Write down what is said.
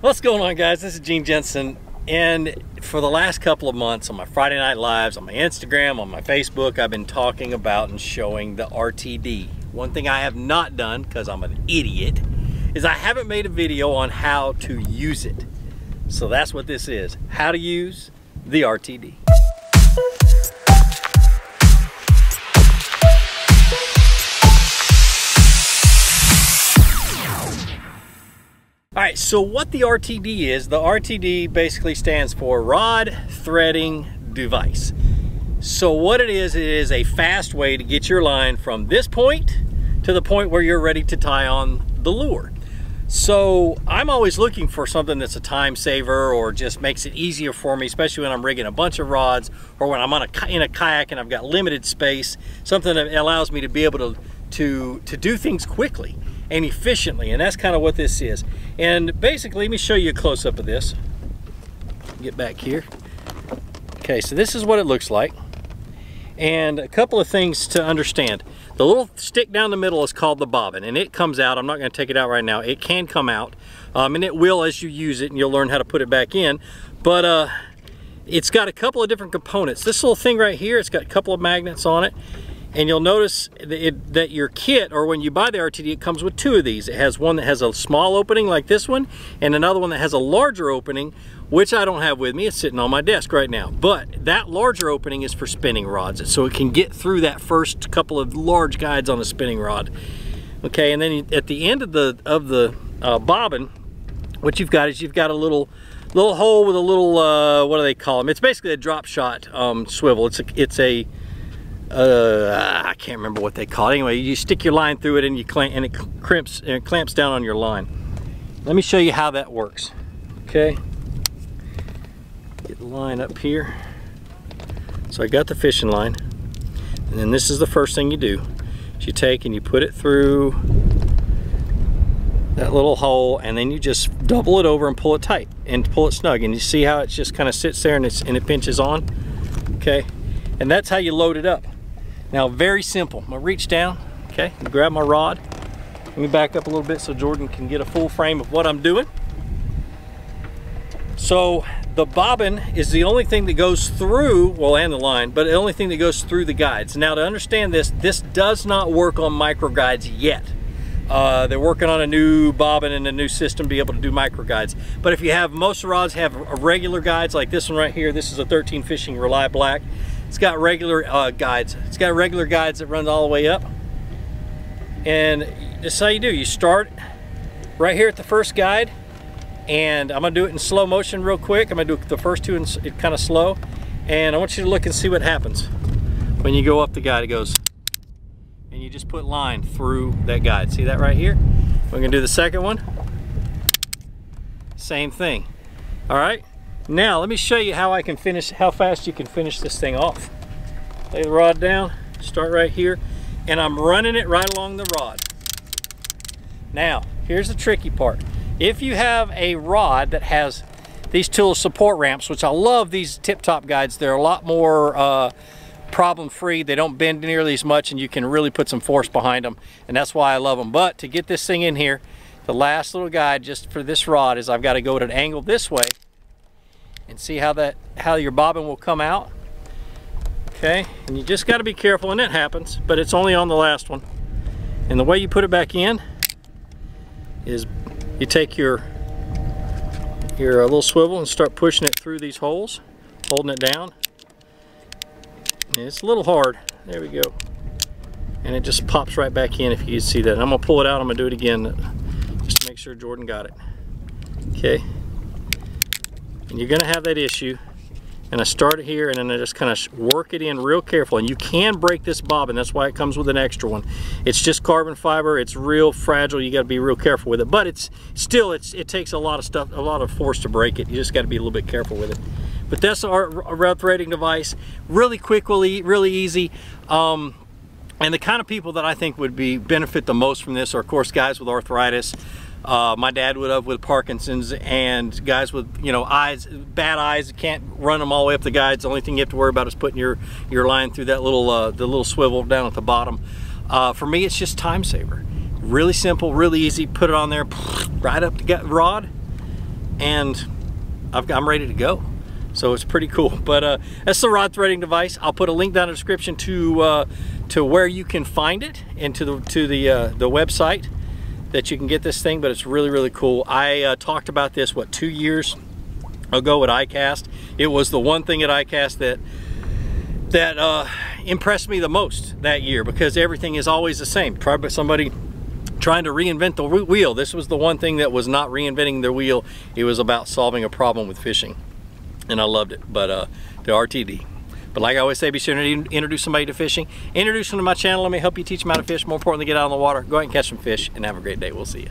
What's going on, guys? This is Gene Jensen, and for the last couple of months on my Friday Night Lives, on my Instagram, on my Facebook, I've been talking about and showing the RTD. One thing I have not done, because I'm an idiot, is I haven't made a video on how to use it. So that's what this is, how to use the RTD. All right, so what the RTD is, the RTD basically stands for Rod Threading Device. So what it is a fast way to get your line from this point to the point where you're ready to tie on the lure. So I'm always looking for something that's a time saver or just makes it easier for me, especially when I'm rigging a bunch of rods or when I'm in a kayak and I've got limited space, something that allows me to be able to do things quickly and efficiently, and that's kind of what this is. And basically, let me show you a close-up of this. Get back here. Okay, so this is what it looks like. And a couple of things to understand. The little stick down the middle is called the bobbin, and it comes out. I'm not going to take it out right now. It can come out, and it will as you use it, and you'll learn how to put it back in. But it's got a couple of different components. This little thing right here, it's got a couple of magnets on it. And you'll notice that your kit, or when you buy the RTD, it comes with two of these. It has one that has a small opening like this one, and another one that has a larger opening, which I don't have with me. It's sitting on my desk right now. But that larger opening is for spinning rods, so it can get through that first couple of large guides on a spinning rod. Okay, and then at the end of the bobbin, what you've got is you've got a little hole with a little what do they call them? It's basically a drop shot swivel. I can't remember what they call it. Anyway, you stick your line through it and it clamps down on your line. Let me show you how that works. Okay, get the line up here. So I got the fishing line, and then this is the first thing you do. Is you take and you put it through that little hole, and then you just double it over and pull it tight and pull it snug. And you see how it just kind of sits there and it pinches on. Okay, and that's how you load it up. Now, very simple. I'm gonna reach down, okay, and grab my rod. Let me back up a little bit so Jordan can get a full frame of what I'm doing. So the bobbin is the only thing that goes through, well, and the line, but the only thing that goes through the guides. Now, to understand this does not work on micro guides yet. They're working on a new bobbin and a new system to be able to do micro guides. But if you have, most rods have regular guides like this one right here. This is a 13 Fishing Rely Black. It's got regular guides. It's got regular guides that run all the way up. And this is how you do. You start right here at the first guide, and I'm gonna do it in slow motion real quick. I'm gonna do the first two in kind of slow, and I want you to look and see what happens when you go up the guide. It goes, and you just put line through that guide. See that right here? We're gonna do the second one. Same thing. All right. Now let me show you how how fast you can finish this thing off. Lay the rod down, start right here, and I'm running it right along the rod. Now, here's the tricky part. If you have a rod that has these two support ramps, which I love these tip-top guides, they're a lot more problem-free. They don't bend nearly as much, and you can really put some force behind them, and that's why I love them. But to get this thing in here, the last little guide just for this rod is I've got to go at an angle this way, and see how your bobbin will come out. Okay, and you just got to be careful, and it happens, but it's only on the last one. And the way you put it back in is you take your little swivel and start pushing it through these holes, holding it down. And it's a little hard. There we go. And it just pops right back in if you can see that. And I'm gonna pull it out. I'm gonna do it again just to make sure Jordan got it. Okay. And you're gonna have that issue, and I start it here, and then I just kind of work it in real careful. And you can break this bobbin, that's why it comes with an extra one. It's just carbon fiber, it's real fragile, you gotta be real careful with it. But it's still, it takes a lot of stuff, a lot of force to break it. You just gotta be a little bit careful with it. But that's our rod threading device. Really quick, really easy. And the kind of people that I think would benefit the most from this are, of course, guys with arthritis. My dad would have with Parkinson's, and guys with, you know, bad eyes, can't run them all the way up the guides. The only thing you have to worry about is putting your line through that little the little swivel down at the bottom. For me, it's just time saver. Really simple, really easy. Put it on there, right up the rod, and I'm ready to go. So it's pretty cool. But that's the rod threading device. I'll put a link down in the description to where you can find it, and to the website that you can get this thing. But it's really, really cool. I talked about this, what, 2 years ago at ICAST. It was the one thing at ICAST that impressed me the most that year, because everything is always the same. Somebody trying to reinvent the wheel. This was the one thing that was not reinventing the wheel. It was about solving a problem with fishing, and I loved it. But the RTD. But like I always say, be sure to introduce somebody to fishing. Introduce them to my channel. Let me help you teach them how to fish. More importantly, get out on the water. Go ahead and catch some fish, and have a great day. We'll see you.